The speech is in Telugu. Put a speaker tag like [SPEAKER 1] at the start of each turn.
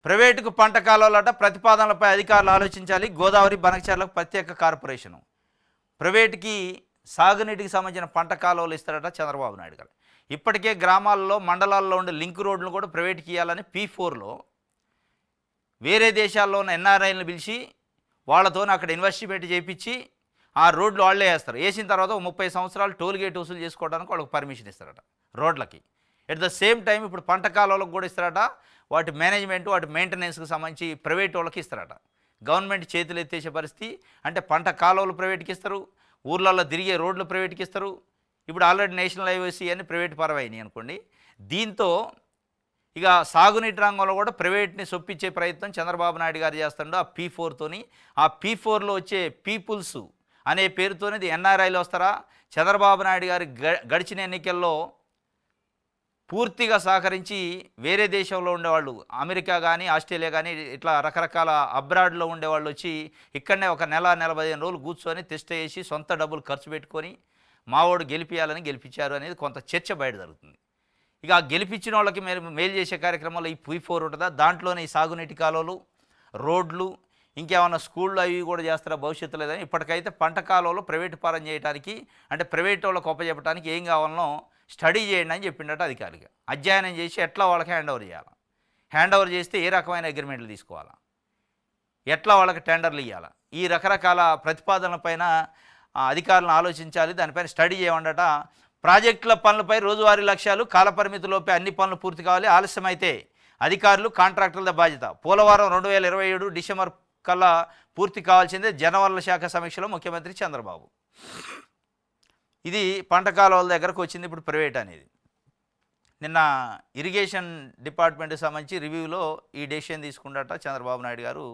[SPEAKER 1] ప్రైవేటుకు పంట కాలువలట ప్రతిపాదనలపై అధికారులు ఆలోచించాలి. గోదావరి బనకచర్లకు ప్రత్యేక కార్పొరేషను. ప్రైవేటుకి సాగునీటికి సంబంధించిన పంట కాలువలు ఇస్తారట చంద్రబాబు నాయుడు గారు. ఇప్పటికే గ్రామాల్లో మండలాల్లో ఉండే లింక్ రోడ్లు కూడా ప్రైవేట్కి ఇవ్వాలని P4లో వేరే దేశాల్లో ఉన్న ఎన్ఆర్ఐలను పిలిచి వాళ్ళతో అక్కడ ఇన్వెస్టిమేట్ చేయించి ఆ రోడ్లు వాళ్ళే వేస్తారు. వేసిన తర్వాత 30 సంవత్సరాలు టోల్ గేట్ వసూలు చేసుకోవడానికి వాళ్ళకి పర్మిషన్ ఇస్తారట రోడ్లకి. ఎట్ ద సేమ్ టైం ఇప్పుడు పంట కాలువలకు కూడా ఇస్తారట. వాటి మేనేజ్మెంట్ వాటి మెయింటెనెన్స్కి సంబంధించి ప్రైవేట్ వాళ్ళకి ఇస్తారట. గవర్నమెంట్ చేతులు ఎత్తేసే పరిస్థితి. అంటే పంట కాలువలు ప్రైవేట్కి ఇస్తారు, ఊర్లలో తిరిగే రోడ్లు ప్రైవేట్కి ఇస్తారు. ఇప్పుడు ఆల్రెడీ నేషనల్ హైవేస్ అన్ని ప్రైవేట్ పరమైనాయి అనుకోండి. దీంతో ఇక సాగునీటి రంగంలో కూడా ప్రైవేట్ని సొప్పించే ప్రయత్నం చంద్రబాబు నాయుడు గారు చేస్తుండో ఆ P4తోని. ఆ P4లో వచ్చే పీపుల్స్ అనే పేరుతోనే ఎన్ఆర్ఐలు వస్తారా. చంద్రబాబు నాయుడు గారి గడిచిన ఎన్నికల్లో పూర్తిగా సహకరించి వేరే దేశంలో ఉండేవాళ్ళు, అమెరికా కానీ ఆస్ట్రేలియా కానీ ఇట్లా రకరకాల అబ్రాడ్లో ఉండేవాళ్ళు వచ్చి ఇక్కడనే ఒక నెల 15 రోజులు కూర్చొని టెస్ట్ చేసి సొంత డబ్బులు ఖర్చు పెట్టుకొని మావోడు గెలిపించాలని గెలిపించారు అనేది కొంత చర్చ బయట జరుగుతుంది. ఇక గెలిపించిన వాళ్ళకి మేలు చేసే కార్యక్రమంలో ఈ P4 ఉంటుందా, దాంట్లోనే ఈ సాగునీటి కాలువలు, రోడ్లు, ఇంకేమన్నా స్కూళ్ళు అవి కూడా చేస్తారా భవిష్యత్తులో లేదని. ఇప్పటికైతే పంట కాలువలు ప్రైవేటు పరం చేయడానికి, అంటే ప్రైవేట్ వాళ్ళకి ఒప్పచెప్పడానికి ఏం కావాలనో స్టడీ చేయండి అని చెప్పిండట అధికారిగా. అధ్యయనం చేసి ఎట్లా వాళ్ళకి హ్యాండ్ ఓవర్ చేయాలి, హ్యాండ్ ఓవర్ చేస్తే ఏ రకమైన అగ్రిమెంట్లు తీసుకోవాలా, ఎట్లా వాళ్ళకి టెండర్లు ఇవ్వాలా, ఈ రకరకాల ప్రతిపాదనలపైన అధికారులను ఆలోచించాలి. దానిపైన స్టడీ చేయమండట. ప్రాజెక్టుల పనులపై రోజువారీ లక్ష్యాలు, కాలపరిమితిలోపే అన్ని పనులు పూర్తి కావాలి. ఆలస్యమైతే అధికారులు కాంట్రాక్టర్ల బాధ్యత. పోలవరం 2027 డిసెంబర్ కల్లా పూర్తి కావాల్సిందే జలవనరుల శాఖ సమీక్షలో ముఖ్యమంత్రి చంద్రబాబు. ఇది పంట కాలువల దగ్గరకు వచ్చింది ఇప్పుడు ప్రైవేట్ అనేది. నిన్న ఇరిగేషన్ డిపార్ట్మెంట్కి సంబంధించి రివ్యూలో ఈ డెసిషన్ తీసుకున్నట్ట చంద్రబాబు నాయుడు గారు